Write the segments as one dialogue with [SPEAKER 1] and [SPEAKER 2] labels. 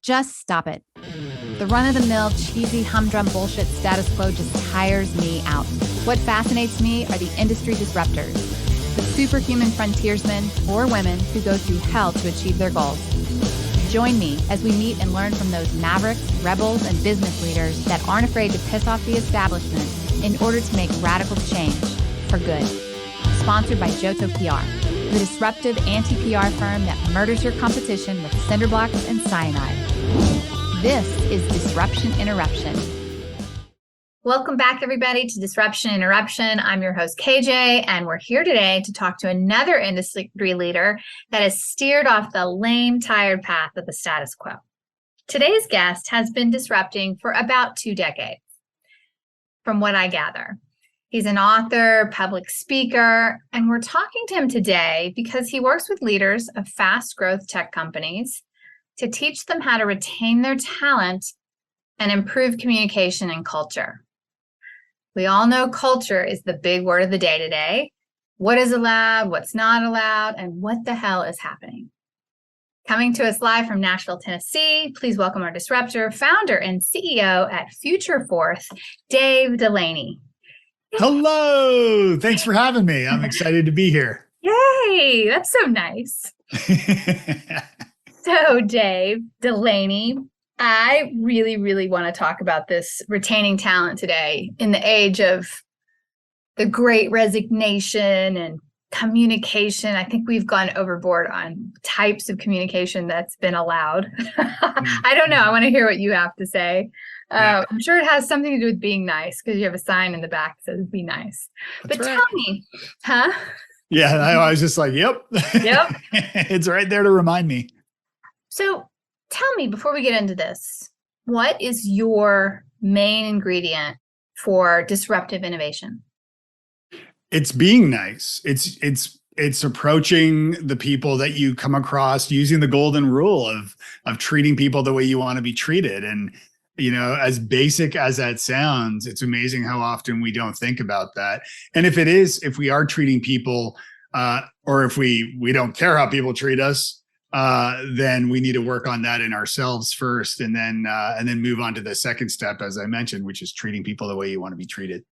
[SPEAKER 1] Just stop it. The run-of-the-mill, cheesy, humdrum bullshit status quo just tires me out. What fascinates me are the industry disruptors, the superhuman frontiersmen or women who go through hell to achieve their goals. Join me as we meet and learn from those mavericks, rebels, and business leaders that aren't afraid to piss off the establishment in order to make radical change for good. Sponsored by Johto PR, the disruptive anti-PR firm that murders your competition with cinder blocks and cyanide. This is Disruption Interruption. Welcome back, everybody, to Disruption Interruption. I'm your host, KJ, and we're here today to talk to another industry leader that has steered off the lame, tired path of the status quo. Today's guest has been disrupting for about 2 decades, from what I gather. He's an author, public speaker, and we're talking to him today because he works with leaders of fast growth tech companies to teach them how to retain their talent and improve communication and culture. We all know culture is the big word of the day today. What is allowed, what's not allowed, and what the hell is happening? Coming to us live from Nashville, Tennessee, please welcome our disruptor, founder and CEO at Futureforth, Dave Delaney.
[SPEAKER 2] Hello. Thanks for having me. I'm excited to be here.
[SPEAKER 1] Yay. That's so nice. So, Dave Delaney, I really want to talk about this retaining talent today in the age of the great resignation and communication. I think we've gone overboard on types of communication that's been allowed. I don't know. I want to hear what you have to say. I'm sure it has something to do with being nice because you have a sign in the back that says be nice. That's but right. Tell me, huh?
[SPEAKER 2] Yeah, I was just like, yep. It's right there to remind me.
[SPEAKER 1] So tell me, before we get into this, what is your main ingredient for disruptive innovation?
[SPEAKER 2] It's being nice. It's approaching the people that you come across using the golden rule of treating people the way you want to be treated. And, you know, as basic as that sounds, it's amazing how often we don't think about that. And if we are treating people, or if we don't care how people treat us, then we need to work on that in ourselves first, and then move on to the second step, as I mentioned, which is treating people the way you want to be treated.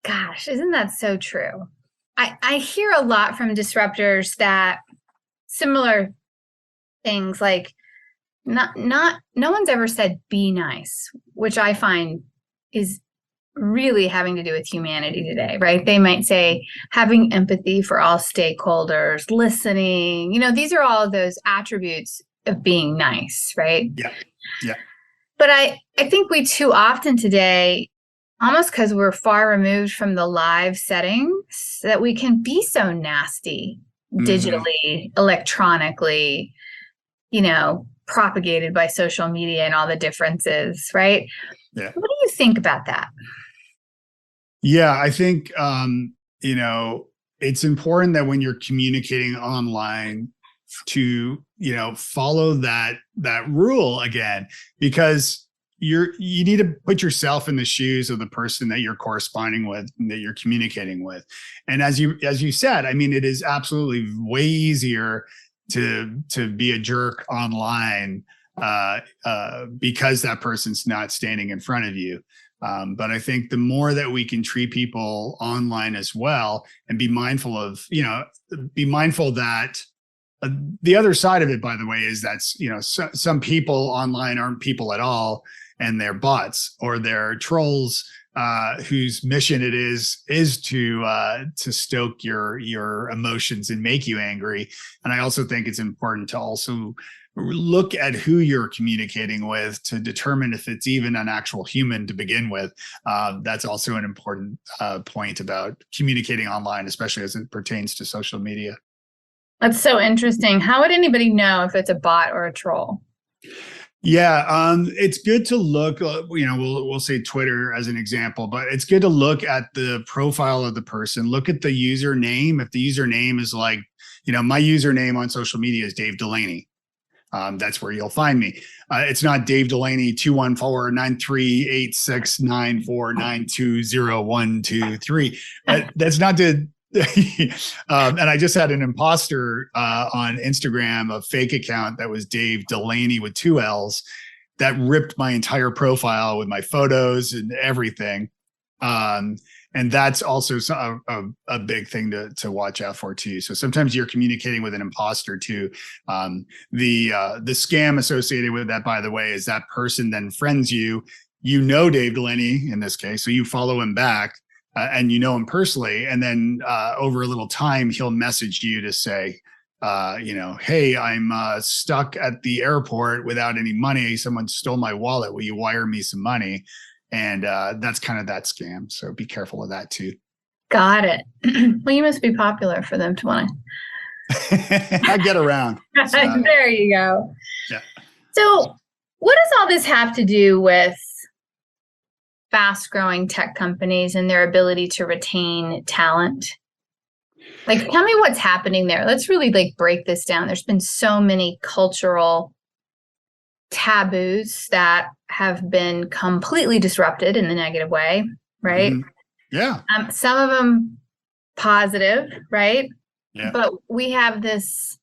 [SPEAKER 1] Gosh, isn't that so true? I hear a lot from disruptors that similar things like no one's ever said be nice, which I find is really having to do with humanity today, right? They might say having empathy for all stakeholders, listening, these are all of those attributes of being nice, right?
[SPEAKER 2] Yeah.
[SPEAKER 1] But I think we too often today, almost because we're far removed from the live settings, that we can be so nasty digitally, electronically, propagated by social media and all the differences, right?
[SPEAKER 2] Yeah.
[SPEAKER 1] What do you think about that?
[SPEAKER 2] Yeah, I think, it's important that when you're communicating online to, follow that rule again, because you need to put yourself in the shoes of the person that you're corresponding with and that you're communicating with. And as you said, I mean, it is absolutely way easier to be a jerk online because that person's not standing in front of you. But I think the more that we can treat people online as well, and be mindful that the other side of it, by the way, is that, some people online aren't people at all, and they're bots or they're trolls whose mission it is to stoke your emotions and make you angry. And I also think it's important to also look at who you're communicating with to determine if it's even an actual human to begin with. That's also an important point about communicating online, especially as it pertains to social media.
[SPEAKER 1] That's so interesting. How would anybody know if it's a bot or a troll?
[SPEAKER 2] Yeah, it's good to look, we'll say Twitter as an example, but it's good to look at the profile of the person, look at the username. If the username is like, my username on social media is Dave Delaney. That's where you'll find me. It's not Dave Delaney 214-938-694-920-123. That's not to And I just had an imposter on Instagram, a fake account that was Dave Delaney with 2 L's, that ripped my entire profile with my photos and everything. And that's also a big thing to watch out for too. So sometimes you're communicating with an imposter too. The scam associated with that, by the way, is that person then friends you. You know Dave Delaney in this case, so you follow him back, and you know him personally. And then over a little time, he'll message you to say, hey, I'm stuck at the airport without any money. Someone stole my wallet. Will you wire me some money? And that's kind of that scam. So be careful of that too.
[SPEAKER 3] Got it. Well, you must be popular for them to want
[SPEAKER 2] to. I get around.
[SPEAKER 3] So. There you go.
[SPEAKER 2] Yeah.
[SPEAKER 3] So what does all this have to do with fast-growing tech companies and their ability to retain talent? Like, tell me what's happening there. Let's really break this down. There's been so many cultural taboos that have been completely disrupted in the negative way, right?
[SPEAKER 2] Mm-hmm. Yeah.
[SPEAKER 3] Some of them positive, right?
[SPEAKER 2] Yeah.
[SPEAKER 3] But we have this,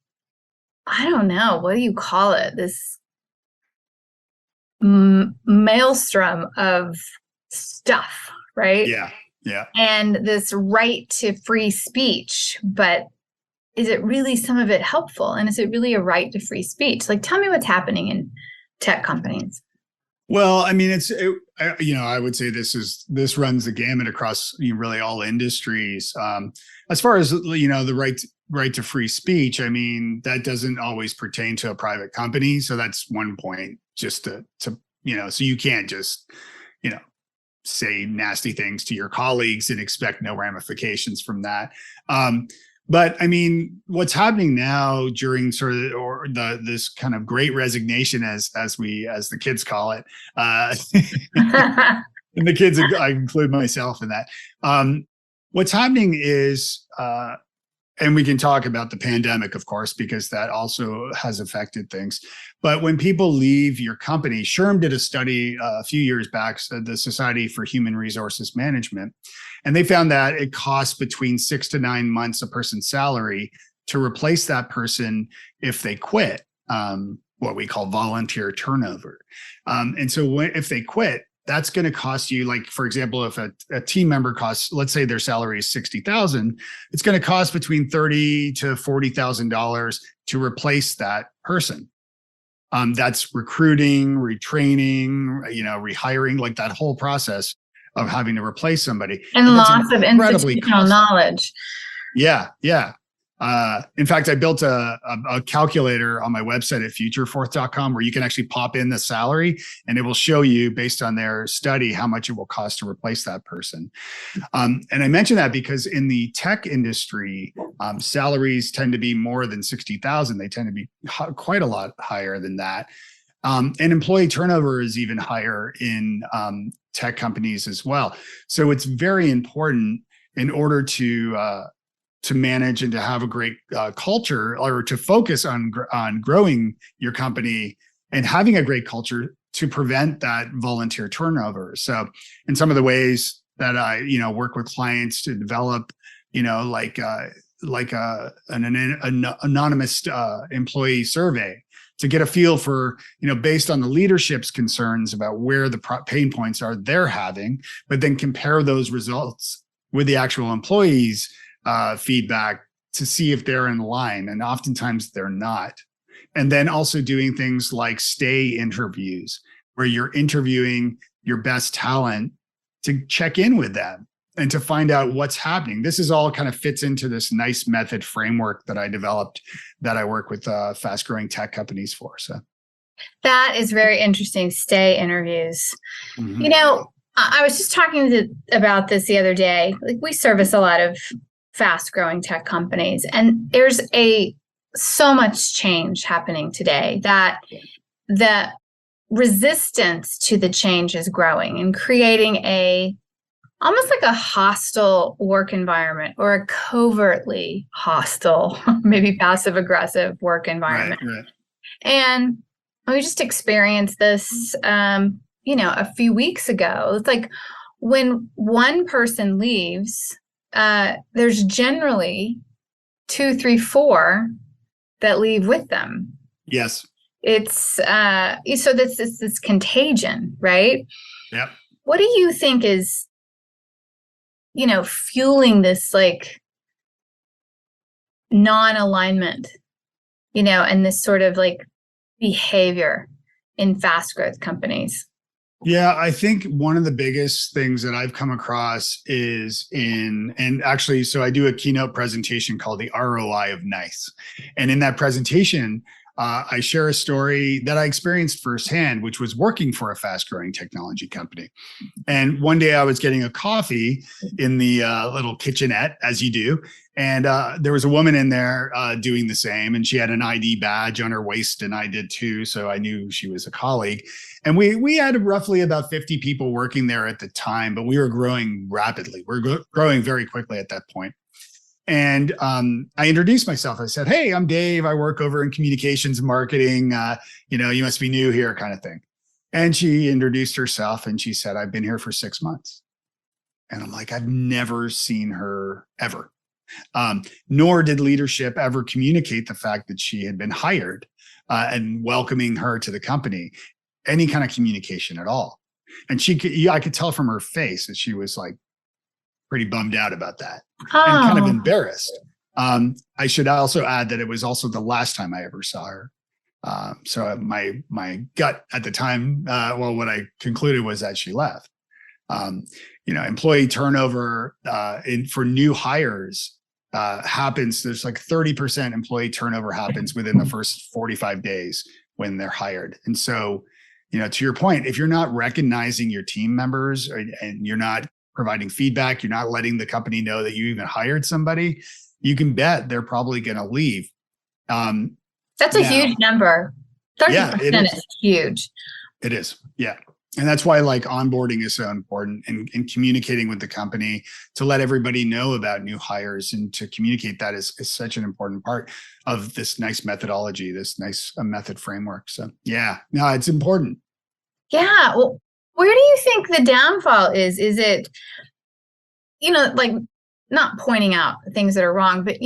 [SPEAKER 3] I don't know, what do you call it? This maelstrom of stuff, right?
[SPEAKER 2] Yeah. Yeah.
[SPEAKER 3] And this right to free speech, but is it really some of it helpful? And is it really a right to free speech? Tell me what's happening in tech companies.
[SPEAKER 2] Well, I mean, I would say this runs the gamut across really all industries. As far as, the right to free speech, I mean, that doesn't always pertain to a private company. So that's one point, just to so you can't just, say nasty things to your colleagues and expect no ramifications from that. But I mean, what's happening now during sort of this kind of great resignation, as the kids call it, and the kids, I include myself in that. What's happening is, and we can talk about the pandemic, of course, because that also has affected things. But when people leave your company, SHRM did a study a few years back, the Society for Human Resources Management, and they found that it costs between 6 to 9 months a person's salary to replace that person if they quit, what we call volunteer turnover. And so if they quit, that's going to cost you, for example, if a team member costs, let's say their salary is $60,000, it's going to cost between $30,000 to $40,000 to replace that person. That's recruiting, retraining, rehiring, that whole process of having to replace somebody.
[SPEAKER 3] And lots of institutional knowledge.
[SPEAKER 2] Yeah. Yeah. In fact, I built a calculator on my website at futureforth.com where you can actually pop in the salary and it will show you, based on their study, how much it will cost to replace that person. And I mention that because in the tech industry, salaries tend to be more than 60,000. They tend to be quite a lot higher than that. And employee turnover is even higher in tech companies as well. So it's very important, in order to manage and to have a great culture, or to focus on growing your company and having a great culture, to prevent that volunteer turnover. So in some of the ways that I, work with clients to develop, an anonymous employee survey to get a feel for, based on the leadership's concerns about where the pain points are they're having, but then compare those results with the actual employees' feedback to see if they're in line. And oftentimes they're not. And then also doing things like stay interviews, where you're interviewing your best talent to check in with them and to find out what's happening. This is all kind of fits into this nice method framework that I developed, that I work with fast growing tech companies for. So
[SPEAKER 3] that is very interesting. Stay interviews. Mm-hmm. I was just talking about this the other day. We service a lot of fast growing tech companies, and there's so much change happening today that the resistance to the change is growing and creating almost like a hostile work environment, or a covertly hostile, maybe passive aggressive work environment. Right. And we just experienced this, a few weeks ago. It's like when one person leaves, there's generally 2, 3, 4 that leave with them.
[SPEAKER 2] Yes.
[SPEAKER 3] It's so this contagion, right?
[SPEAKER 2] Yep.
[SPEAKER 3] What do you think is, fueling this like non-alignment, and this sort of like behavior in fast growth companies?
[SPEAKER 2] Yeah, I think one of the biggest things that I've come across is and actually, so I do a keynote presentation called the ROI of nice. And in that presentation, I share a story that I experienced firsthand, which was working for a fast growing technology company. And one day I was getting a coffee in the little kitchenette, as you do. And there was a woman in there doing the same. And she had an ID badge on her waist, and I did too. So I knew she was a colleague. And we had roughly about 50 people working there at the time, but we were growing rapidly. We're growing very quickly at that point. And I introduced myself. I said, "Hey, I'm Dave. I work over in communications and marketing. You must be new here," kind of thing. And she introduced herself and she said, "I've been here for 6 months." And I'm like, I've never seen her ever. Nor did leadership ever communicate the fact that she had been hired and welcoming her to the company, any kind of communication at all. And I could tell from her face that she was like pretty bummed out about that and kind of embarrassed. I should also add that it was also the last time I ever saw her. So my gut at the time, what I concluded was that she left. Employee turnover for new hires happens. There's like 30% employee turnover happens within the first 45 days when they're hired. And so, to your point, if you're not recognizing your team members and you're not providing feedback, you're not letting the company know that you even hired somebody, you can bet they're probably going to leave.
[SPEAKER 3] That's a huge number. 30% is huge.
[SPEAKER 2] It is. Yeah. And that's why like onboarding is so important and communicating with the company to let everybody know about new hires and to communicate that is such an important part of this nice methodology, this nice method framework. So yeah, no, it's important.
[SPEAKER 3] Yeah. Well, where do you think the downfall is? Is it, like not pointing out things that are wrong, but,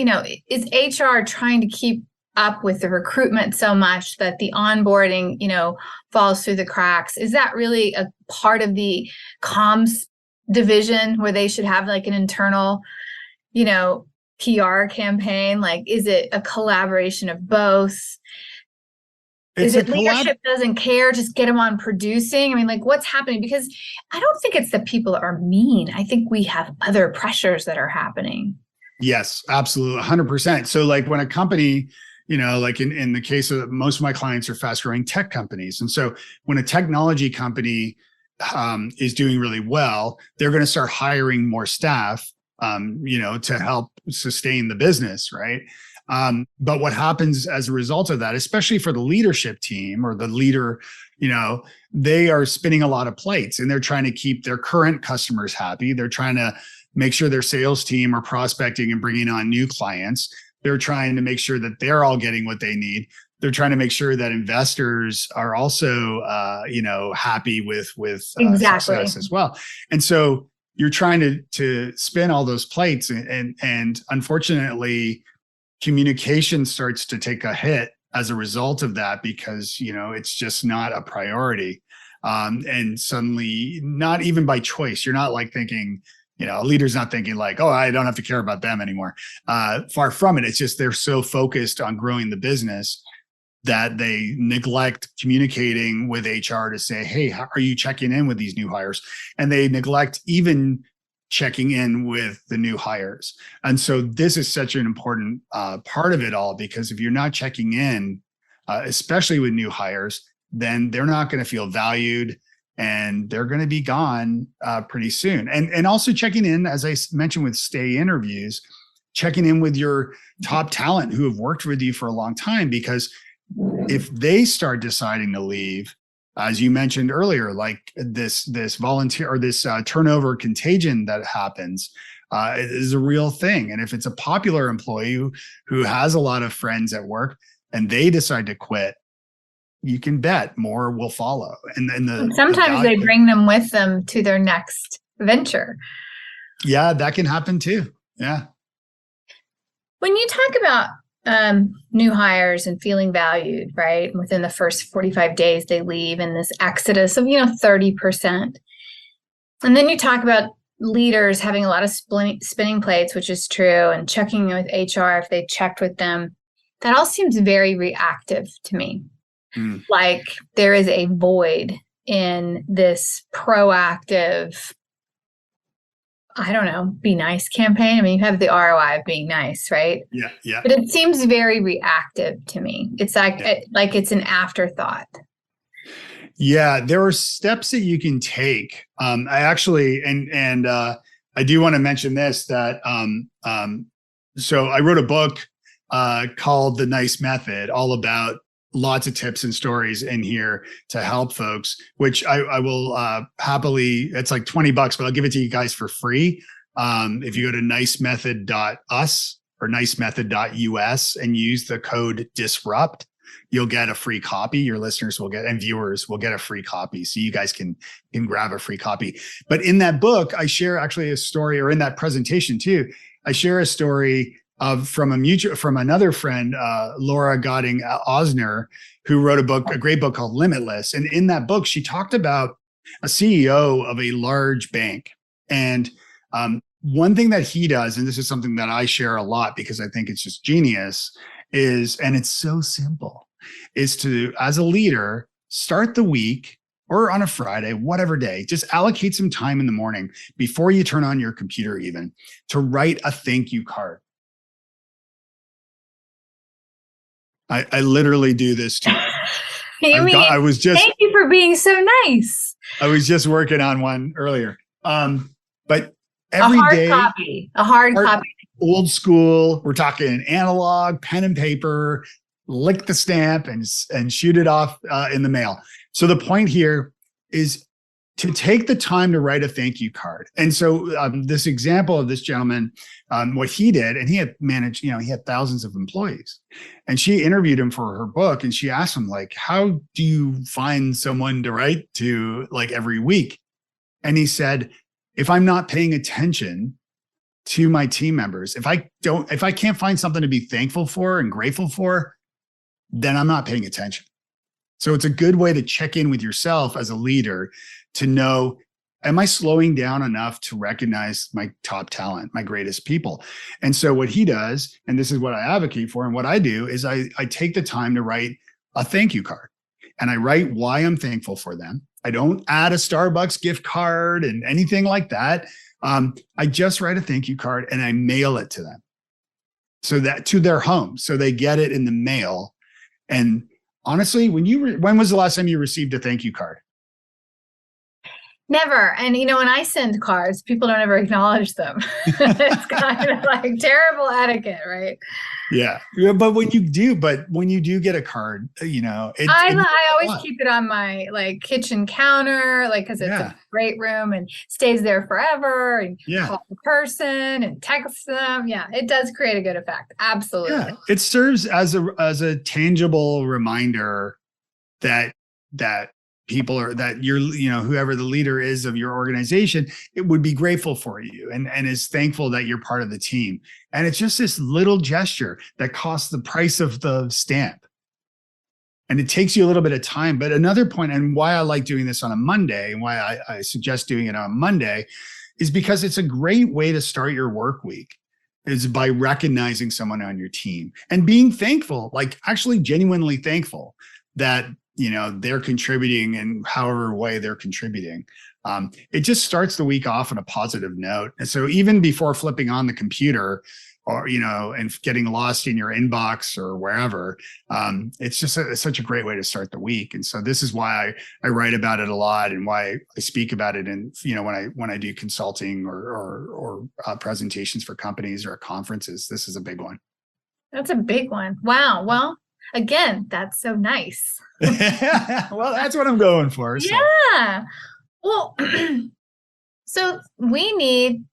[SPEAKER 3] is HR trying to keep up with the recruitment so much that the onboarding, falls through the cracks? Is that really a part of the comms division where they should have like an internal, PR campaign? Like, is it a collaboration of both? Is it leadership doesn't care, just get them on producing? I mean, like what's happening? Because I don't think it's that people are mean. I think we have other pressures that are happening.
[SPEAKER 2] Yes, absolutely. 100%. So like when a company, like in the case of most of my clients are fast growing tech companies. And so when a technology company is doing really well, they're going to start hiring more staff, to help sustain the business. Right. But what happens as a result of that, especially for the leadership team or the leader, they are spinning a lot of plates and they're trying to keep their current customers happy. They're trying to make sure their sales team are prospecting and bringing on new clients. They're trying to make sure that they're all getting what they need. They're trying to make sure that investors are also, happy with success as well. And so you're trying to spin all those plates, and unfortunately, communication starts to take a hit as a result of that because it's just not a priority, and suddenly, not even by choice, you're not like thinking. A leader's not thinking like, oh, I don't have to care about them anymore. Far from it. It's just they're so focused on growing the business that they neglect communicating with HR to say, hey, how are you checking in with these new hires? And they neglect even checking in with the new hires. And so this is such an important part of it all, because if you're not checking in, especially with new hires, then they're not going to feel valued. And they're going to be gone pretty soon. And also checking in, as I mentioned with stay interviews, checking in with your top talent who have worked with you for a long time, because if they start deciding to leave, as you mentioned earlier, like this volunteer or this turnover contagion that happens is a real thing. And if it's a popular employee who has a lot of friends at work and they decide to quit, you can bet more will follow. And
[SPEAKER 3] sometimes they bring them with them to their next venture.
[SPEAKER 2] Yeah, that can happen too. Yeah.
[SPEAKER 3] When you talk about new hires and feeling valued, right? Within the first 45 days they leave and this exodus of, 30%. And then you talk about leaders having a lot of spinning plates, which is true, and checking with HR if they checked with them. That all seems very reactive to me. Like there is a void in this proactive, I don't know, be nice campaign. I mean, you have the ROI of being nice, right?
[SPEAKER 2] Yeah. Yeah.
[SPEAKER 3] But it seems very reactive to me. It's like it's an afterthought.
[SPEAKER 2] Yeah, there are steps that you can take. I actually, and I do want to mention this, that so I wrote a book called The Nice Method, all about lots of tips and stories in here to help folks, which I will happily, it's like $20, but I'll give it to you guys for free. If you go to nicemethod.us or nicemethod.us and use the code DISRUPT, you'll get a free copy. Your listeners will get, and viewers will get a free copy. So you guys can grab a free copy. But in that book, I share actually a story, or in that presentation too, I share a story from another friend, Laura Godding Osner, who wrote a great book called Limitless. And in that book, she talked about a CEO of a large bank. And one thing that he does, and this is something that I share a lot because I think it's just genius, and it's so simple, is to, as a leader, start the week or on a Friday, whatever day, just allocate some time in the morning before you turn on your computer even to write a thank you card. I literally do this too.
[SPEAKER 3] Thank you for being so nice.
[SPEAKER 2] I was just working on one earlier. But every day,
[SPEAKER 3] a hard copy.
[SPEAKER 2] Old school, we're talking analog, pen and paper, lick the stamp and shoot it off in the mail. So the point here is to take the time to write a thank you card. And so this example of this gentleman, what he did, and he had managed, he had thousands of employees, and she interviewed him for her book. And she asked him, like, how do you find someone to write to, like, every week? And he said, if I'm not paying attention to my team members, if I can't find something to be thankful for and grateful for, then I'm not paying attention. So it's a good way to check in with yourself as a leader to know, am I slowing down enough to recognize my top talent, my greatest people? And so what he does, and this is what I advocate for, and what I do is I take the time to write a thank you card, and I write why I'm thankful for them. I don't add a Starbucks gift card and anything like that. I just write a thank you card and I mail it to them, so that to their home, so they get it in the mail. And honestly, when was the last time you received a thank you card?
[SPEAKER 3] Never. And when I send cards, people don't ever acknowledge them. It's kind of like terrible etiquette, right?
[SPEAKER 2] Yeah. But when you do get a card,
[SPEAKER 3] I always keep it on my kitchen counter, because it's a great room and stays there forever, and call the person and text them. Yeah, it does create a good effect. Absolutely.
[SPEAKER 2] Yeah. It serves as a tangible reminder that people are, that you're, whoever the leader is of your organization, it would be grateful for you and is thankful that you're part of the team. And it's just this little gesture that costs the price of the stamp. And it takes you a little bit of time. But another point, and why I like doing this on a Monday, and why I suggest doing it on Monday, is because it's a great way to start your work week, is by recognizing someone on your team and being thankful, like actually genuinely thankful that they're contributing in however way they're contributing. It just starts the week off on a positive note. And so even before flipping on the computer or, and getting lost in your inbox or wherever, it's just such a great way to start the week. And so this is why I write about it a lot, and why I speak about it in, when I do consulting or presentations for companies or at conferences. This is a big one.
[SPEAKER 3] That's a big one. Wow. Well, again, that's so nice.
[SPEAKER 2] Well, that's what I'm going for. So.
[SPEAKER 3] Yeah. Well, so we need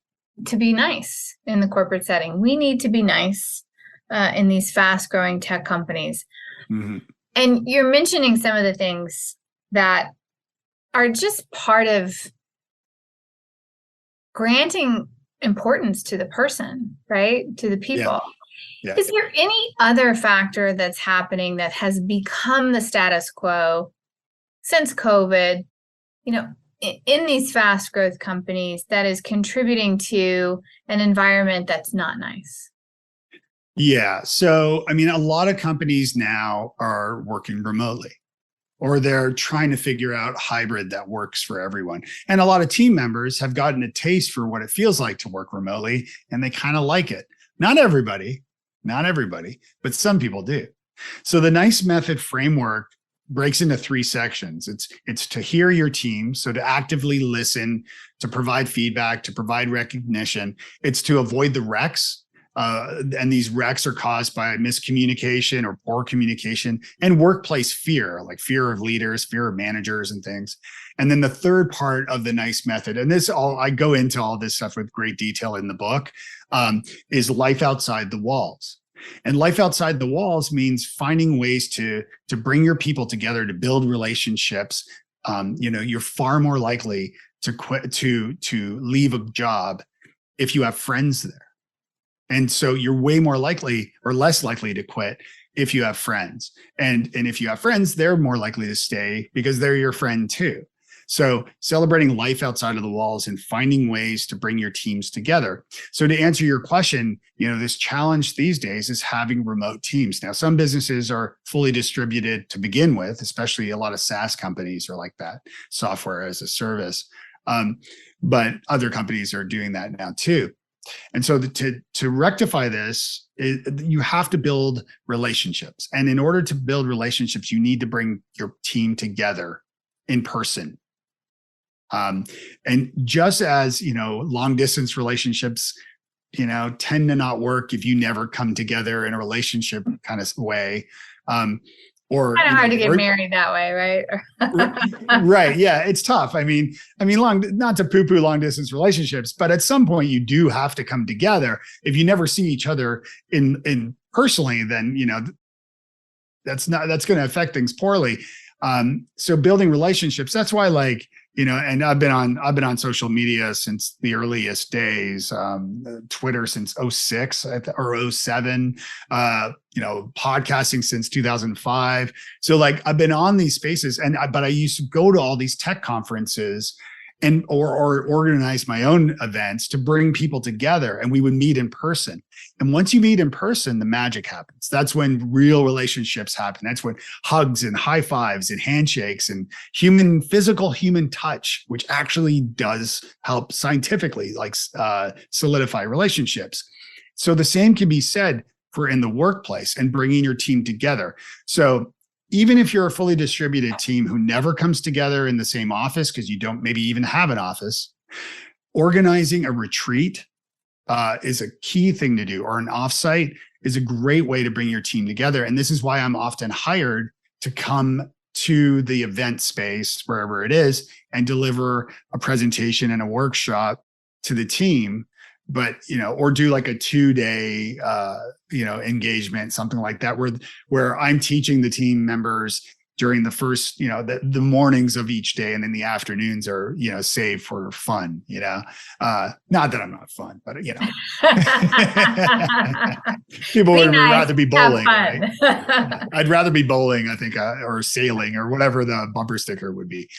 [SPEAKER 3] to be nice in the corporate setting. We need to be nice in these fast growing tech companies. Mm-hmm. And you're mentioning some of the things that are just part of granting importance to the person, right? To the people.
[SPEAKER 2] Yeah.
[SPEAKER 3] Is there any other factor that's happening that has become the status quo since COVID, in these fast growth companies that is contributing to an environment that's not nice?
[SPEAKER 2] Yeah. So, I mean, a lot of companies now are working remotely, or they're trying to figure out hybrid that works for everyone. And a lot of team members have gotten a taste for what it feels like to work remotely, and they kind of like it. Not everybody, but some people do. So the NICE method framework breaks into 3 sections. It's to hear your team, so to actively listen, to provide feedback, to provide recognition. It's to avoid the wrecks. And these wrecks are caused by miscommunication or poor communication and workplace fear, like fear of leaders, fear of managers and things. And then the third part of the NICE method, and I go into all this stuff with great detail in the book, is life outside the walls. And life outside the walls means finding ways to bring your people together, to build relationships. You're far more likely to quit, to leave a job if you have friends there. And so you're way more likely or less likely to quit if you have friends. And if you have friends, they're more likely to stay because they're your friend too. So celebrating life outside of the walls and finding ways to bring your teams together. So to answer your question, this challenge these days is having remote teams. Now, some businesses are fully distributed to begin with, especially a lot of SaaS companies are like that, software as a service. But other companies are doing that now too. And so to rectify this, you have to build relationships. And in order to build relationships, you need to bring your team together in person. And just as, long distance relationships, tend to not work if you never come together in a relationship kind of way. Or
[SPEAKER 3] kind of hard to get married that way, right?
[SPEAKER 2] Right. Yeah. It's tough. I mean, not to poo-poo long distance relationships, but at some point you do have to come together. If you never see each other in personally, then, that's going to affect things poorly. So building relationships, that's why and I've been on social media since the earliest days, Twitter since 06 or 07, podcasting since 2005. So I've been on these spaces but I used to go to all these tech conferences or organize my own events to bring people together, and we would meet in person. And once you meet in person, the magic happens. That's when real relationships happen. That's when hugs and high fives and handshakes and physical human touch, which actually does help scientifically, solidify relationships. So the same can be said for in the workplace and bringing your team together. So even if you're a fully distributed team who never comes together in the same office because you don't maybe even have an office, organizing a retreat is a key thing to do, or an offsite is a great way to bring your team together. And this is why I'm often hired to come to the event space, wherever it is, and deliver a presentation and a workshop to the team. But, or do a 2-day, engagement, something like that, where I'm teaching the team members during the first, the mornings of each day, and then the afternoons are, saved for fun, not that I'm not fun, but, people would rather be bowling. Right? I'd rather be bowling, I think, or sailing or whatever the bumper sticker would be.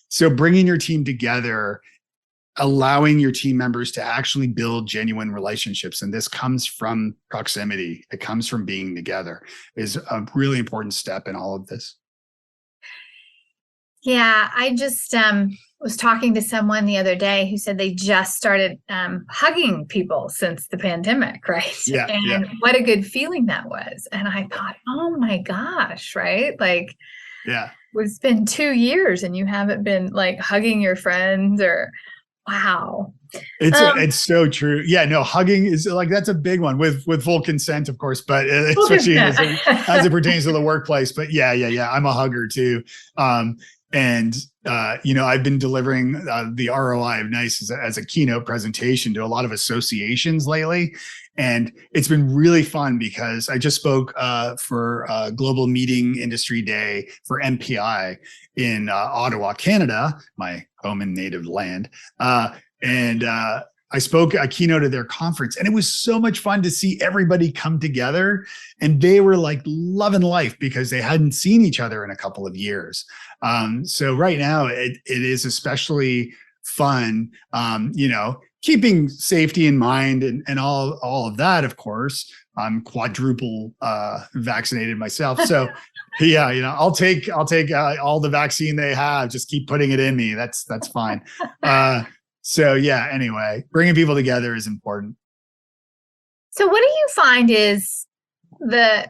[SPEAKER 2] So bringing your team together, allowing your team members to actually build genuine relationships. And this comes from proximity. It comes from being together, is a really important step in all of this.
[SPEAKER 3] Yeah, I just was talking to someone the other day who said they just started hugging people since the pandemic, right?
[SPEAKER 2] Yeah,
[SPEAKER 3] and what a good feeling that was. And I thought, oh my gosh, right? It's been 2 years and you haven't been hugging your friends, or wow.
[SPEAKER 2] It's so true. Yeah, no, hugging is that's a big one with full consent, of course, but especially as it pertains to the workplace. But yeah. I'm a hugger too. I've been delivering the ROI of NICE as a keynote presentation to a lot of associations lately. And it's been really fun because I just spoke for Global Meeting Industry Day for MPI in Ottawa, Canada, my home and native land. I keynoted their conference, and it was so much fun to see everybody come together, and they were like loving life because they hadn't seen each other in a couple of years. So right now it is especially fun, keeping safety in mind and all of that, of course. I'm quadruple vaccinated myself. So yeah, I'll take all the vaccine they have, just keep putting it in me. That's fine. So yeah, anyway, bringing people together is important.
[SPEAKER 3] So what do you find is the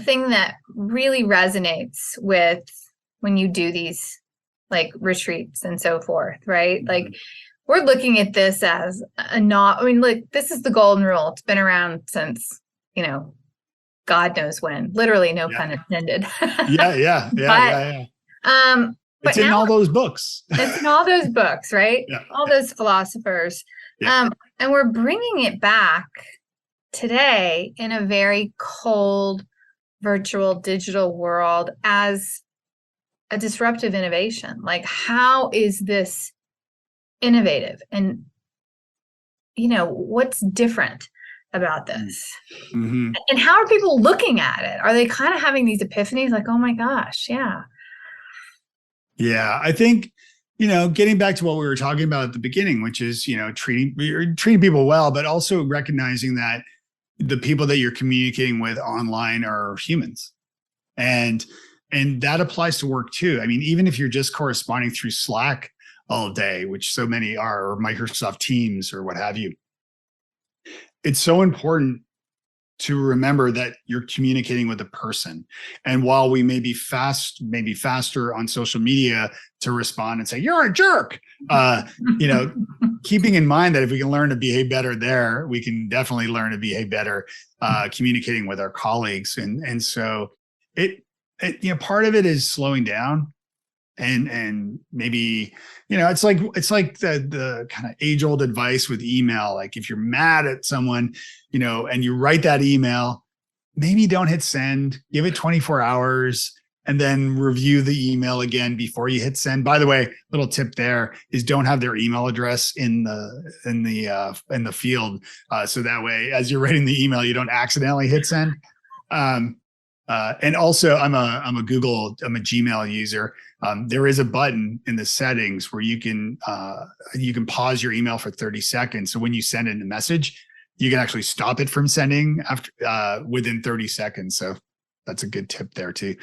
[SPEAKER 3] thing that really resonates with when you do these like retreats and so forth, right? Like we're looking at this as this is the golden rule. It's been around since, God knows when, literally no pun intended.
[SPEAKER 2] Yeah. It's in all those books.
[SPEAKER 3] It's in all those books, right?
[SPEAKER 2] Yeah.
[SPEAKER 3] All those philosophers.
[SPEAKER 2] Yeah.
[SPEAKER 3] And we're bringing it back today in a very cold, virtual, digital world as a disruptive innovation. Like, how is this innovative? And, what's different about this?
[SPEAKER 2] Mm-hmm.
[SPEAKER 3] And how are people looking at it? Are they kind of having these epiphanies like, oh my gosh, yeah.
[SPEAKER 2] Yeah, I think, getting back to what we were talking about at the beginning, which is, treating people well, but also recognizing that the people that you're communicating with online are humans. And that applies to work too. I mean, even if you're just corresponding through Slack all day, which so many are, or Microsoft Teams or what have you, it's so important to remember that you're communicating with a person. And while we may be faster on social media to respond and say, you're a jerk, keeping in mind that if we can learn to behave better there, we can definitely learn to behave better communicating with our colleagues. And so it part of it is slowing down. And maybe, it's like the kind of age old advice with email. Like if you're mad at someone, and you write that email, maybe don't hit send, give it 24 hours and then review the email again before you hit send. By the way, little tip there is don't have their email address in the field. So that way, as you're writing the email, you don't accidentally hit send. And also I'm a Gmail user. There is a button in the settings where you can pause your email for 30 seconds. So when you send in a message, you can actually stop it from sending after within 30 seconds. So that's a good tip there too.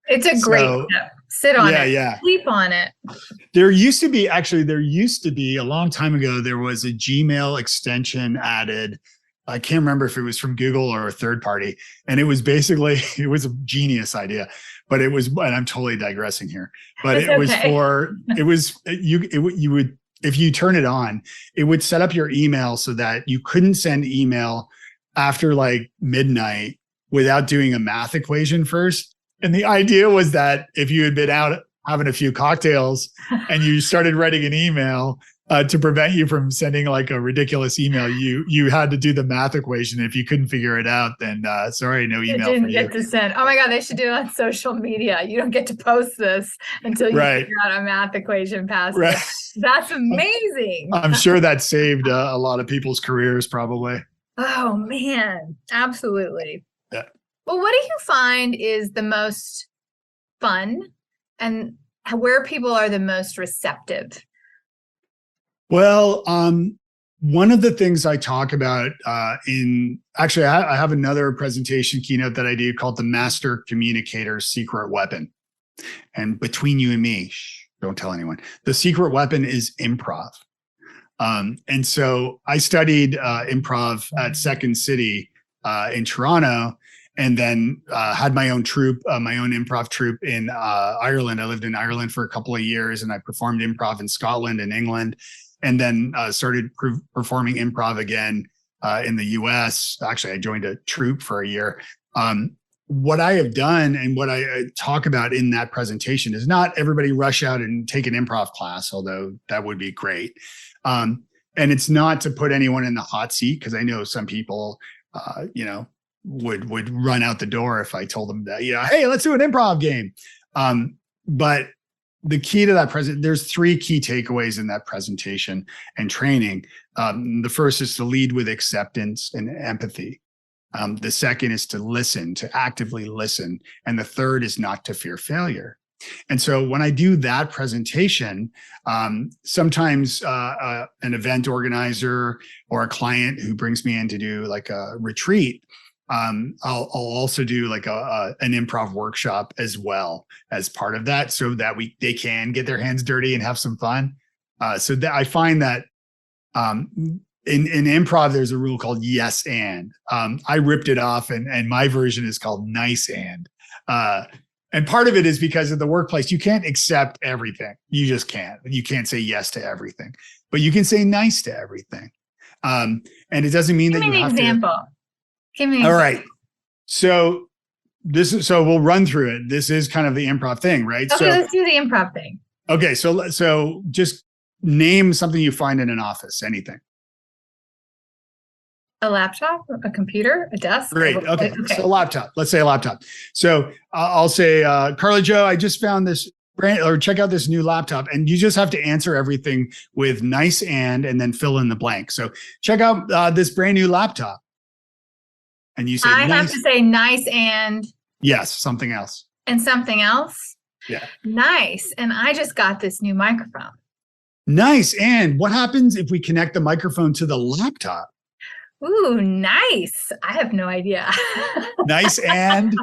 [SPEAKER 3] It's a great tip. Sit on it.
[SPEAKER 2] Yeah.
[SPEAKER 3] Sleep on it.
[SPEAKER 2] There used to be a long time ago, there was a Gmail extension added. I can't remember if it was from Google or a third party. And it was basically, it was a genius idea, but it was, and I'm totally digressing here, but it would, if you turn it on, it would set up your email so that you couldn't send email after like midnight without doing a math equation first. And the idea was that if you had been out having a few cocktails and you started writing an email, to prevent you from sending like a ridiculous email, you had to do the math equation. If you couldn't figure it out, then sorry, no email.
[SPEAKER 3] You didn't get to send. Oh my God, they should do it on social media. You don't get to post this until you figure out a math equation past it. That's amazing.
[SPEAKER 2] I'm sure that saved a lot of people's careers, probably.
[SPEAKER 3] Oh man, absolutely.
[SPEAKER 2] Yeah.
[SPEAKER 3] Well, what do you find is the most fun and where people are the most receptive?
[SPEAKER 2] Well, one of the things I talk about I have another presentation keynote that I do called the Master Communicator's Secret Weapon. And between you and me, don't tell anyone, the secret weapon is improv. And so I studied improv at Second City in Toronto, and then had my own troupe, my own improv troupe in Ireland. I lived in Ireland for a couple of years, and I performed improv in Scotland and England. And then started performing improv again in the US. Actually, I joined a troupe for a year. What I have done and what I talk about in that presentation is not everybody rush out and take an improv class, although that would be great. And it's not to put anyone in the hot seat, because I know some people, would run out the door if I told them that, hey, let's do an improv game. But the key to that there's 3 key takeaways in that presentation and training. The first is to lead with acceptance and empathy. The second is to listen, to actively listen. And the third is not to fear failure. And so when I do that presentation, sometimes an event organizer or a client who brings me in to do like a retreat, I'll also do like an improv workshop as well as part of that, so that they can get their hands dirty and have some fun. So that I find that in improv, there's a rule called yes and. I ripped it off, and my version is called nice and. And part of it is because at the workplace, you can't accept everything. You just can't. You can't say yes to everything, but you can say nice to everything. And it doesn't mean that you have
[SPEAKER 3] example. Give me an
[SPEAKER 2] All
[SPEAKER 3] example.
[SPEAKER 2] right. So we'll run through it. This is kind of the improv thing, right?
[SPEAKER 3] Okay, let's do the improv thing.
[SPEAKER 2] Okay. So just name something you find in an office, anything.
[SPEAKER 3] A laptop, a computer, a desk.
[SPEAKER 2] Great. Okay. So a laptop. Let's say a laptop. So I'll say, Carla Jo, I just found this check out this new laptop, and you just have to answer everything with nice and then fill in the blank. So check out this brand new laptop. And you say,
[SPEAKER 3] I
[SPEAKER 2] nice.
[SPEAKER 3] have to say nice and.
[SPEAKER 2] Yes. Something else.
[SPEAKER 3] And something else.
[SPEAKER 2] Yeah.
[SPEAKER 3] Nice. And I just got this new microphone.
[SPEAKER 2] Nice. And what happens if we connect the microphone to the laptop?
[SPEAKER 3] Ooh, nice. I have no idea.
[SPEAKER 2] Nice and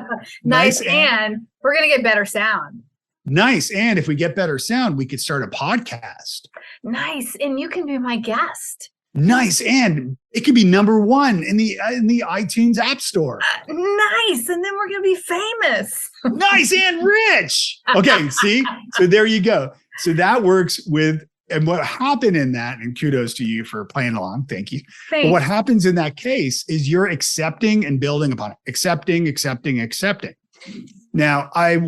[SPEAKER 3] nice and we're going to get better sound.
[SPEAKER 2] Nice. And if we get better sound, we could start a podcast.
[SPEAKER 3] Nice. And you can be my guest.
[SPEAKER 2] Nice. And it could be #1 in the iTunes App Store.
[SPEAKER 3] Nice. And then we're going to be famous.
[SPEAKER 2] Nice and rich. Okay. See? So there you go. So that works with. And what happened in that, and kudos to you for playing along. Thank you.
[SPEAKER 3] Thanks.
[SPEAKER 2] But what happens in that case is you're accepting and building upon it. Accepting. Now, I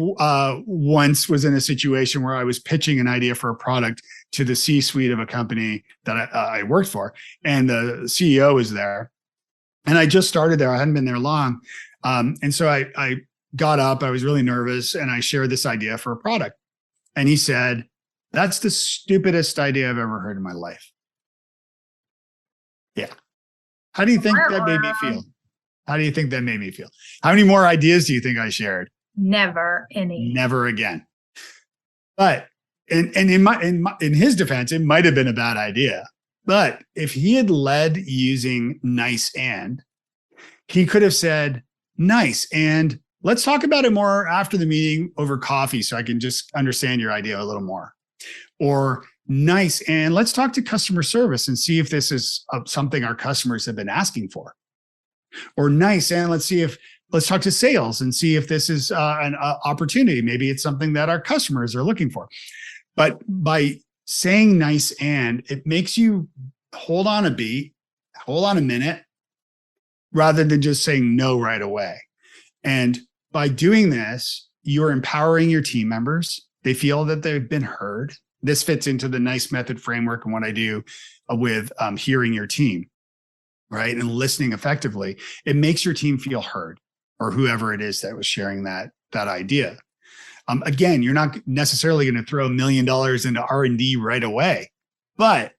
[SPEAKER 2] once was in a situation where I was pitching an idea for a product to the C-suite of a company that I worked for, and the CEO was there. And I just started there. I hadn't been there long. And so I got up. I was really nervous, and I shared this idea for a product. And he said, "That's the stupidest idea I've ever heard in my life." Yeah. How do you think that made me feel? How do you think that made me feel? How many more ideas do you think I shared?
[SPEAKER 3] Never any.
[SPEAKER 2] Never again. But in his defense, it might have been a bad idea. But if he had led using nice and, he could have said, "Nice and let's talk about it more after the meeting over coffee so I can just understand your idea a little more." Or nice and let's talk to customer service and see if this is something our customers have been asking for. Or nice and let's talk to sales and see if this is an opportunity. Maybe it's something that our customers are looking for. But by saying nice and, it makes you hold on a beat, hold on a minute, rather than just saying no right away. And by doing this, you're empowering your team members. They feel that they've been heard. This fits into the NICE method framework and what I do with hearing your team, right? And listening effectively. It makes your team feel heard, or whoever it is that was sharing that idea. Again, you're not necessarily going to throw $1 million into R&D right away. But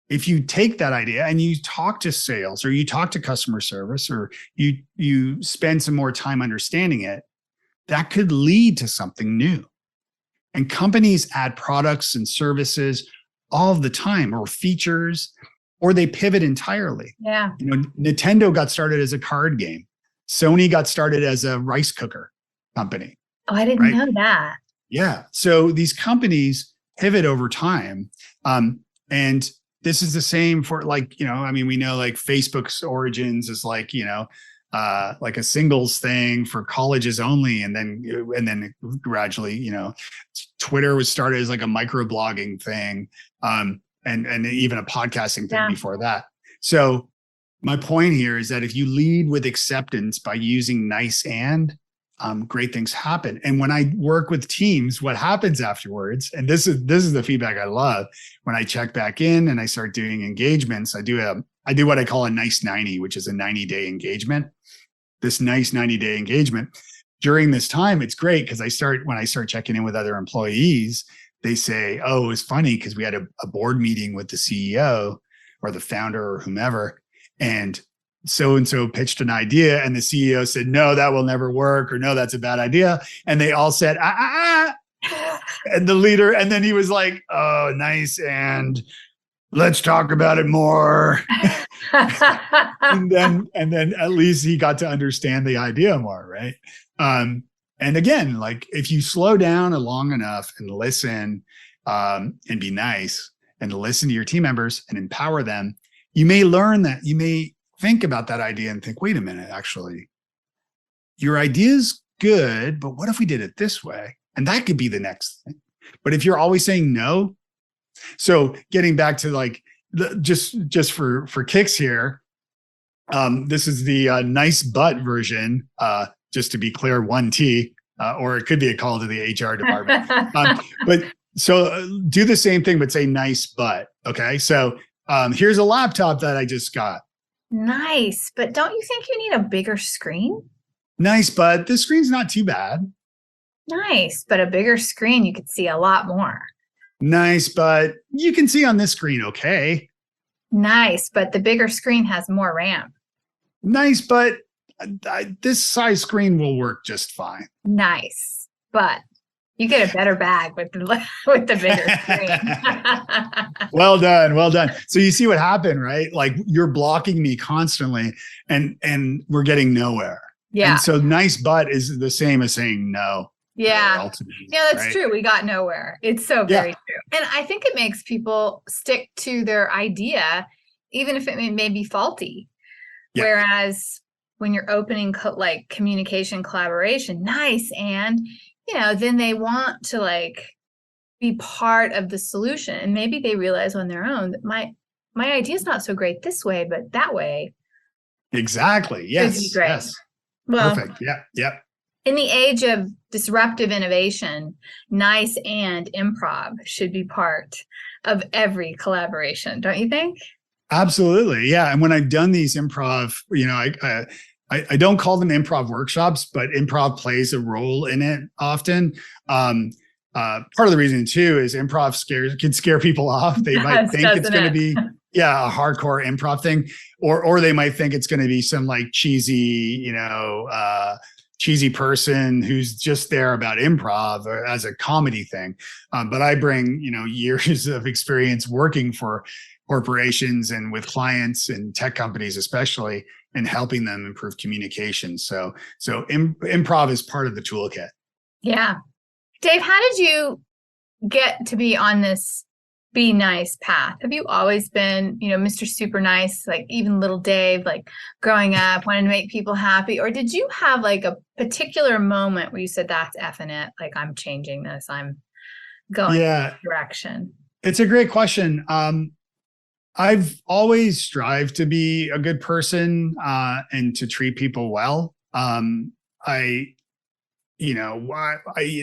[SPEAKER 2] if you take that idea and you talk to sales, or you talk to customer service, or you spend some more time understanding it, that could lead to something new. And companies add products and services all the time, or features, or they pivot entirely.
[SPEAKER 3] Yeah.
[SPEAKER 2] You know, Nintendo got started as a card game. Sony got started as a rice cooker company.
[SPEAKER 3] Oh, I didn't know that.
[SPEAKER 2] Yeah. So these companies pivot over time. And this is the same for, like, you know, I mean, we know like Facebook's origins is like, you know, like a singles thing for colleges only. And then gradually, you know, Twitter was started as like a microblogging thing. And even a podcasting thing before that. So my point here is that if you lead with acceptance by using nice and, great things happen. And when I work with teams, what happens afterwards, and this is the feedback I love, when I check back in and I start doing engagements, I do what I call a nice 90, which is a 90-day engagement. This nice 90-day engagement. During this time, it's great because when I start checking in with other employees, they say, oh, it was funny because we had a board meeting with the CEO or the founder or whomever, and so pitched an idea, and the CEO said, no, that will never work, or no, that's a bad idea. And they all said, and the leader, and then he was like, oh, nice, and let's talk about it more. and then at least he got to understand the idea more, right? And again, like if you slow down long enough and listen, and be nice and listen to your team members and empower them, you may learn that, you may think about that idea and think, wait a minute, actually, your idea is good, but what if we did it this way? And that could be the next thing. But if you're always saying no, so getting back to like, just for kicks here, this is the nice but version, just to be clear, 1T, or it could be a call to the HR department. But so do the same thing, but say nice but. Okay. So here's a laptop that I just got.
[SPEAKER 3] Nice, but don't you think you need a bigger screen?
[SPEAKER 2] Nice, but the screen's not too bad.
[SPEAKER 3] Nice, but a bigger screen, you could see a lot more.
[SPEAKER 2] Nice, but you can see on this screen okay.
[SPEAKER 3] Nice, but the bigger screen has more RAM.
[SPEAKER 2] Nice, but this size screen will work just fine.
[SPEAKER 3] Nice, but you get a better bag with the bigger screen.
[SPEAKER 2] Well done. So you see what happened, right? Like you're blocking me constantly, and we're getting nowhere.
[SPEAKER 3] Yeah.
[SPEAKER 2] And so nice but is the same as saying no.
[SPEAKER 3] Yeah. Yeah, that's
[SPEAKER 2] right?
[SPEAKER 3] true. We got nowhere. It's so very true. And I think it makes people stick to their idea, even if it may be faulty. Yeah. Whereas when you're opening like communication collaboration, nice. And, then they want to like be part of the solution. And maybe they realize on their own that my idea is not so great this way, but that way.
[SPEAKER 2] Exactly. Yes.
[SPEAKER 3] Great.
[SPEAKER 2] Yes.
[SPEAKER 3] Well,
[SPEAKER 2] perfect. Yeah. Yep.
[SPEAKER 3] In the age of disruptive innovation, nice and improv should be part of every collaboration, don't you think?
[SPEAKER 2] Absolutely. Yeah. And when I've done these improv, I don't call them improv workshops, but improv plays a role in it often. Part of the reason too is improv can scare people off. They might think it's going to be a hardcore improv thing, or they might think it's going to be some like cheesy, cheesy person who's just there about improv or as a comedy thing. But I bring, years of experience working for corporations and with clients and tech companies, especially, and helping them improve communication. So improv is part of the toolkit.
[SPEAKER 3] Yeah. Dave, how did you get to be on this be nice path? Have you always been, Mr. Super Nice, like even little Dave, like growing up, wanting to make people happy? Or did you have like a particular moment where you said, that's effing it, like I'm changing this, I'm going in this direction? It's
[SPEAKER 2] a great question. I've always strived to be a good person and to treat people well. I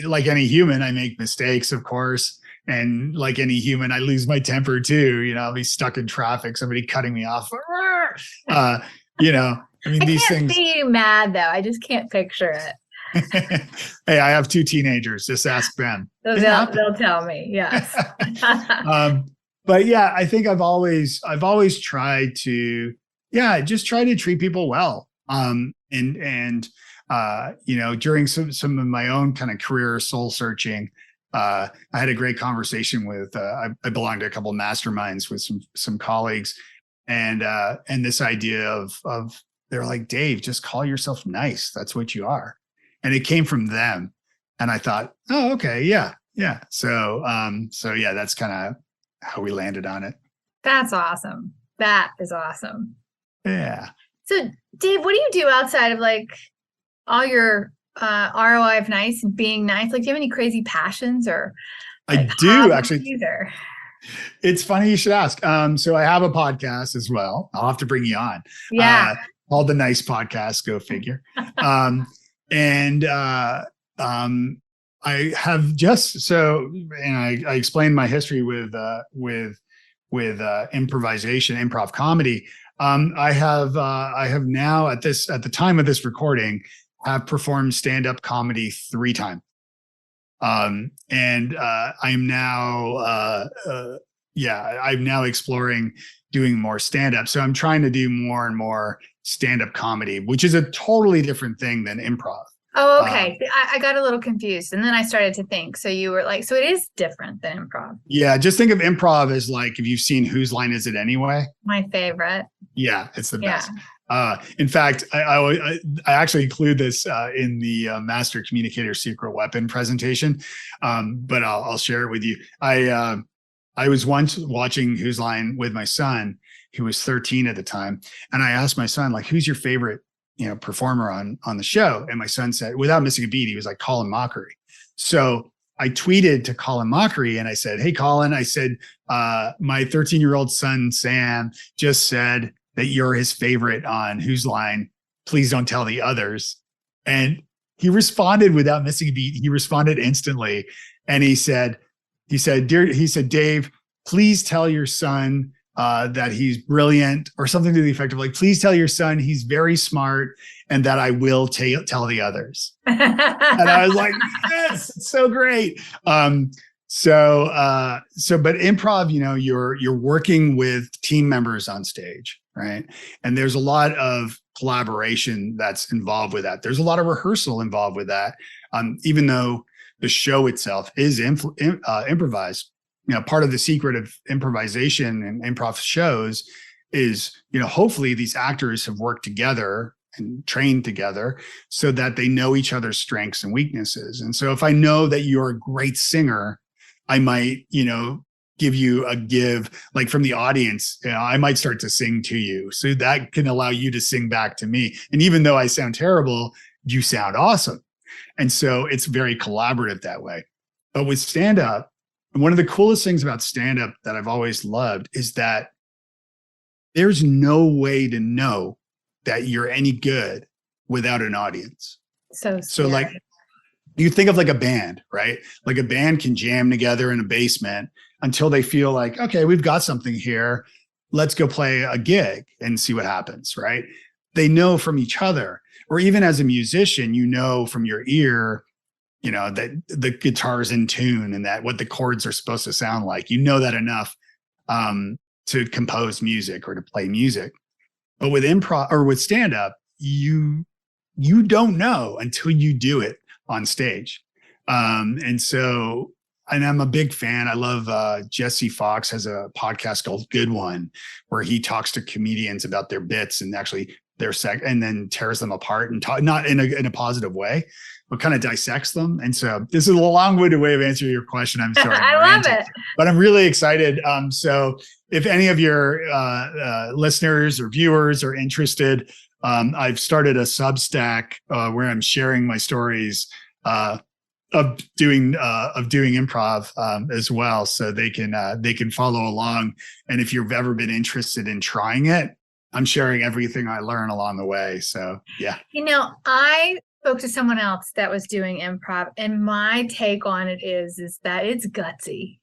[SPEAKER 2] like any human, I make mistakes, of course. And like any human, I lose my temper too. I'll be stuck in traffic, somebody cutting me off. I mean, these things. I can't
[SPEAKER 3] see you mad though. I just can't picture it.
[SPEAKER 2] Hey, I have 2 teenagers. Just ask them.
[SPEAKER 3] They'll tell me. Yes.
[SPEAKER 2] But yeah, I think I've always tried to, just try to treat people well. During some of my own kind of career soul searching, I had a great conversation with, I belong to a couple of masterminds with some colleagues, and this idea of they're like, Dave, just call yourself nice. That's what you are. And it came from them. And I thought, oh, okay. Yeah. So that's kind of how we landed on it.
[SPEAKER 3] That's awesome. That is awesome.
[SPEAKER 2] Yeah.
[SPEAKER 3] So Dave, what do you do outside of like all your ROI of nice and being nice? Like, do you have any crazy passions or?
[SPEAKER 2] I do actually. It's funny you should ask. So I have a podcast as well. I'll have to bring you on.
[SPEAKER 3] Yeah.
[SPEAKER 2] Called The Nice Podcast, go figure. I have I explained my history with improvisation, improv comedy. I have now at the time of this recording, have performed stand-up comedy 3 times. And I'm now, I'm now exploring doing more stand-up. So I'm trying to do more and more stand-up comedy, which is a totally different thing than improv.
[SPEAKER 3] Oh, okay. I got a little confused. And then I started to think. So you were like, so it is different than improv.
[SPEAKER 2] Yeah. Just think of improv as like, if you've seen Whose Line Is It Anyway?
[SPEAKER 3] My favorite.
[SPEAKER 2] Yeah, it's the best. In fact, I actually include this in the Master Communicator Secret Weapon presentation, but I'll share it with you. I was once watching Whose Line with my son, who was 13 at the time, and I asked my son, like, who's your favorite, performer on the show? And my son said, without missing a beat, he was like, Colin Mockery. So I tweeted to Colin Mockery and I said, hey, Colin, I said, my 13-year-old son, Sam, just said that you're his favorite on Whose Line. Please don't tell the others. And he responded without missing a beat. He responded instantly. And he said, Dave, please tell your son that he's brilliant, or something to the effect of like, please tell your son he's very smart and that I will tell the others. And I was like, yes, it's so great. But improv, you're working with team members on stage, right? And there's a lot of collaboration that's involved with that. There's a lot of rehearsal involved with that. Even though the show itself is improvised, part of the secret of improvisation and improv shows is, hopefully these actors have worked together and trained together so that they know each other's strengths and weaknesses. And so if I know that you're a great singer, I might, give you a give, like from the audience, I might start to sing to you. So that can allow you to sing back to me. And even though I sound terrible, you sound awesome. And so it's very collaborative that way. But with stand-up, one of the coolest things about stand-up that I've always loved is that there's no way to know that you're any good without an audience. So like, you think of like a band, right? Like a band can jam together in a basement until they feel like, okay, we've got something here. Let's go play a gig and see what happens, right? They know from each other. Or even as a musician, from your ear, that the guitar's in tune and that what the chords are supposed to sound like. That enough to compose music or to play music. But with improv or with stand-up, you don't know until you do it on stage. And I'm a big fan. I love Jesse Fox has a podcast called Good One, where he talks to comedians about their bits and actually their and then tears them apart and not in a positive way, but kind of dissects them. And so this is a long-winded way of answering your question. I'm sorry.
[SPEAKER 3] I love it.
[SPEAKER 2] But I'm really excited. So if any of your listeners or viewers are interested, I've started a Substack where I'm sharing my stories of doing improv as well, so they can follow along. And if you've ever been interested in trying it, I'm sharing everything I learn along the way. So yeah.
[SPEAKER 3] I spoke to someone else that was doing improv, and my take on it is that it's gutsy.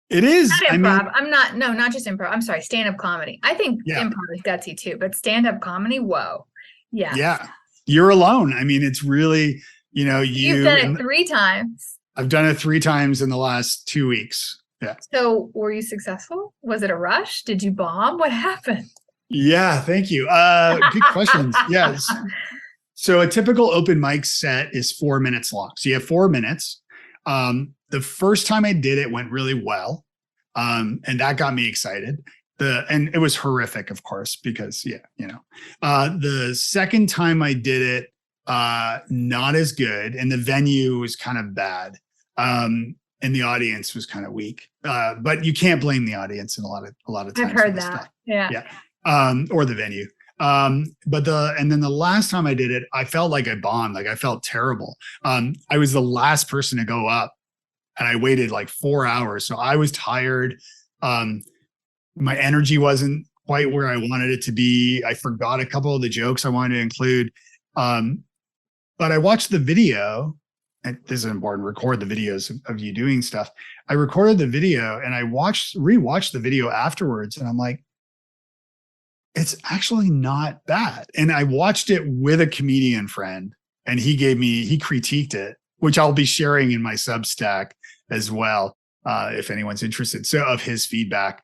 [SPEAKER 2] It is.
[SPEAKER 3] Not improv. Not just improv. I'm sorry, stand-up comedy. I think improv is gutsy too, but stand-up comedy, whoa. Yeah.
[SPEAKER 2] Yeah. You're alone. It's really,
[SPEAKER 3] you've done it 3 times.
[SPEAKER 2] I've done it 3 times in the last 2 weeks. Yeah.
[SPEAKER 3] So were you successful? Was it a rush? Did you bomb? What happened?
[SPEAKER 2] Yeah. Thank you. Good questions. Yes. So a typical open mic set is 4 minutes long. So you have 4 minutes. The first time I did it went really well. And that got me excited. And it was horrific, of course, because the second time I did it, not as good. And the venue was kind of bad. And the audience was kind of weak. But you can't blame the audience in a lot of times.
[SPEAKER 3] I've heard that. Stuff.
[SPEAKER 2] Yeah. Or the venue. And then the last time I did it, I felt like I bombed. Like I felt terrible. I was the last person to go up, and I waited like 4 hours. So I was tired. My energy wasn't quite where I wanted it to be. I forgot a couple of the jokes I wanted to include. But I watched the video, and this is important, record the videos of you doing stuff. I recorded the video and I rewatched the video afterwards, and I'm like, it's actually not bad. And I watched it with a comedian friend, and he critiqued it which I'll be sharing in my Substack as well, if anyone's interested. So of his feedback.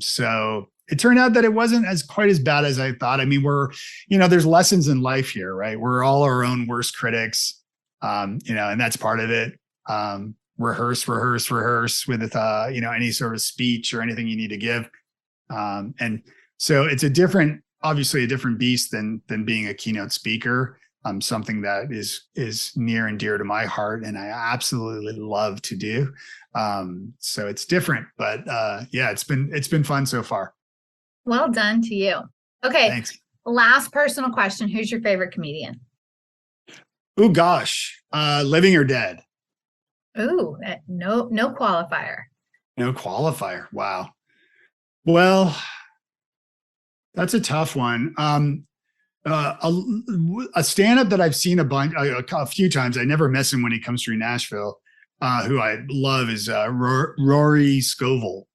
[SPEAKER 2] So it turned out that it wasn't quite as bad as I thought. I mean, there's lessons in life here, right? We're all our own worst critics, and that's part of it. Rehearse with, any sort of speech or anything you need to give. And so it's obviously a different beast than being a keynote speaker. Something that is near and dear to my heart, and I absolutely love to do. So it's different, but it's been fun so far.
[SPEAKER 3] Well done to you. Okay.
[SPEAKER 2] Thanks.
[SPEAKER 3] Last personal question. Who's your favorite comedian?
[SPEAKER 2] Oh gosh. Living or dead?
[SPEAKER 3] Ooh, no qualifier.
[SPEAKER 2] No qualifier. Wow. Well, that's a tough one. A stand-up that I've seen a few times. I never miss him when he comes through Nashville. Who I love is Rory Scovel.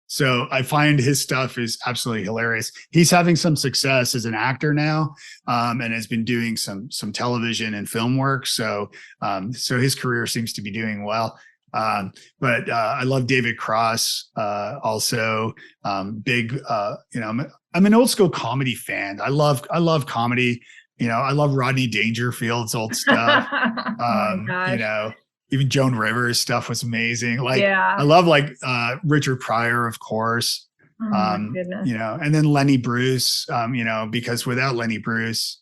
[SPEAKER 2] So I find his stuff is absolutely hilarious. He's having some success as an actor now, and has been doing some television and film work. So his career seems to be doing well. But I love David Cross, also big, I'm an old school comedy fan. I love comedy. I love Rodney Dangerfield's old stuff. Even Joan Rivers stuff was amazing. I love Richard Pryor, of course.
[SPEAKER 3] Oh my goodness.
[SPEAKER 2] And then Lenny Bruce, because without Lenny Bruce,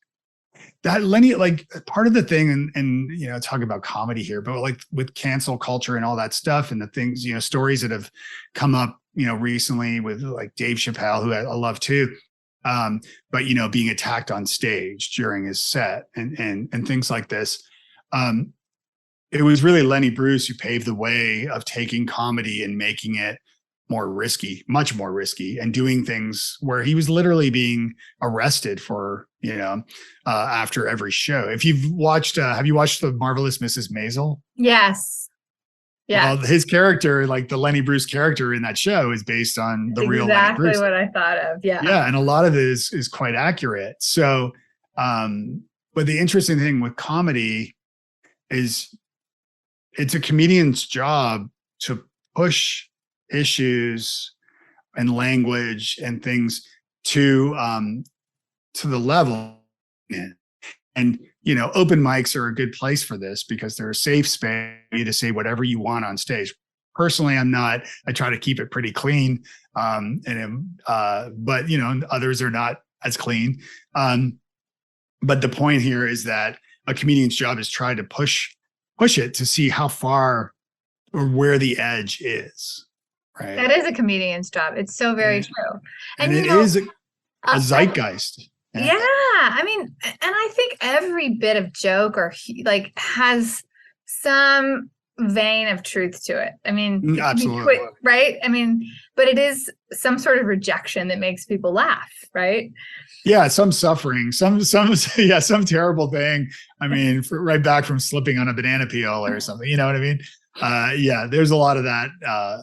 [SPEAKER 2] part of the thing, and talking about comedy here, but with cancel culture and all that stuff and the things, stories that have come up, recently with Dave Chappelle, who I love too. But being attacked on stage during his set and things like this. It was really Lenny Bruce who paved the way of taking comedy and making it more risky, much more risky, and doing things where he was literally being arrested for, after every show. If you've watched, have you watched The Marvelous Mrs. Maisel?
[SPEAKER 3] Yes. Yeah.
[SPEAKER 2] Well, his character, the Lenny Bruce character in that show, is based on the real Lenny Bruce.
[SPEAKER 3] Exactly what I thought of. Yeah.
[SPEAKER 2] Yeah. And a lot of it is quite accurate. So, but the interesting thing with comedy is it's a comedian's job to push issues and language and things to the level. And open mics are a good place for this because they're a safe space for you to say whatever you want on stage. Personally, I'm not. I try to keep it pretty clean, but others are not as clean. But the point here is that a comedian's job is try to push it to see how far or where the edge is. Right.
[SPEAKER 3] That is a comedian's job. It's so very true.
[SPEAKER 2] And it is a zeitgeist.
[SPEAKER 3] Yeah. I mean, and I think every bit of joke has some vein of truth to it. I mean,
[SPEAKER 2] absolutely.
[SPEAKER 3] Right. I mean, but it is some sort of rejection that makes people laugh. Right.
[SPEAKER 2] Yeah. Some suffering, some terrible thing. I mean, right back from slipping on a banana peel or something, you know what I mean? There's a lot of that I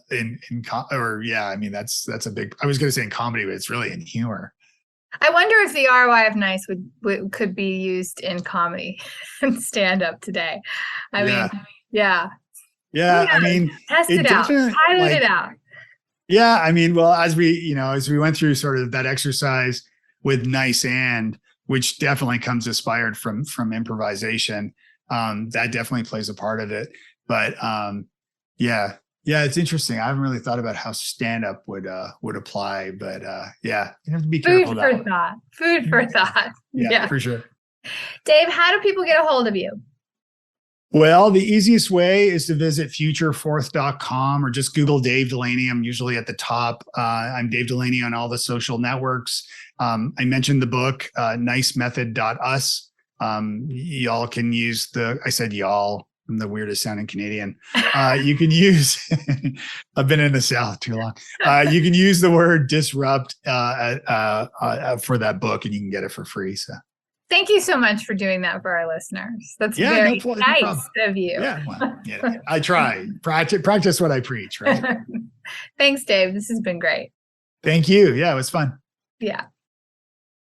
[SPEAKER 2] mean, that's a big, I was going to say in comedy, but it's really in humor.
[SPEAKER 3] I wonder if the ROI of nice could be used in comedy and stand up today. I mean, yeah. I mean,
[SPEAKER 2] test it
[SPEAKER 3] out, pilot it out.
[SPEAKER 2] Yeah. I mean, well, as we went through sort of that exercise with nice which definitely comes inspired from improvisation. That definitely plays a part of it. But it's interesting. I haven't really thought about how stand-up would apply, but you have to be careful.
[SPEAKER 3] Food for thought.
[SPEAKER 2] Yeah, for sure.
[SPEAKER 3] Dave, how do people get a hold of you?
[SPEAKER 2] Well, the easiest way is to visit futurefourth.com or just Google Dave Delaney. I'm usually at the top. I'm Dave Delaney on all the social networks. I mentioned the book, nicemethod.us. Y'all can use I said y'all. I'm the weirdest sounding Canadian. You can use, I've been in the South too long. You can use the word disrupt for that book and you can get it for free. So
[SPEAKER 3] thank you so much for doing that for our listeners. That's very nice of you.
[SPEAKER 2] Yeah, well, I try. Practice what I preach, right?
[SPEAKER 3] Thanks, Dave. This has been great.
[SPEAKER 2] Thank you. Yeah, it was fun.
[SPEAKER 3] Yeah.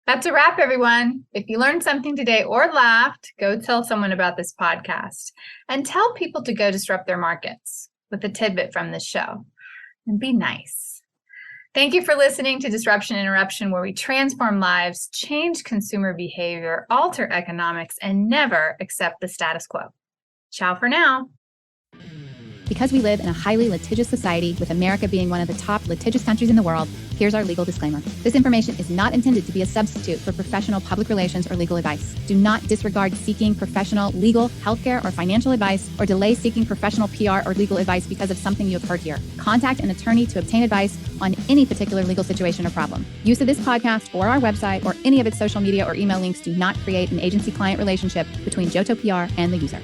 [SPEAKER 3] That's a wrap, everyone. If you learned something today or laughed, go tell someone about this podcast and tell people to go disrupt their markets with a tidbit from this show. And be nice. Thank you for listening to Disruption Interruption, where we transform lives, change consumer behavior, alter economics, and never accept the status quo. Ciao for now.
[SPEAKER 1] Because we live in a highly litigious society, with America being one of the top litigious countries in the world, here's our legal disclaimer. This information is not intended to be a substitute for professional public relations or legal advice. Do not disregard seeking professional legal, healthcare, or financial advice, or delay seeking professional PR or legal advice because of something you have heard here. Contact an attorney to obtain advice on any particular legal situation or problem. Use of this podcast or our website or any of its social media or email links do not create an agency-client relationship between Johto PR and the user.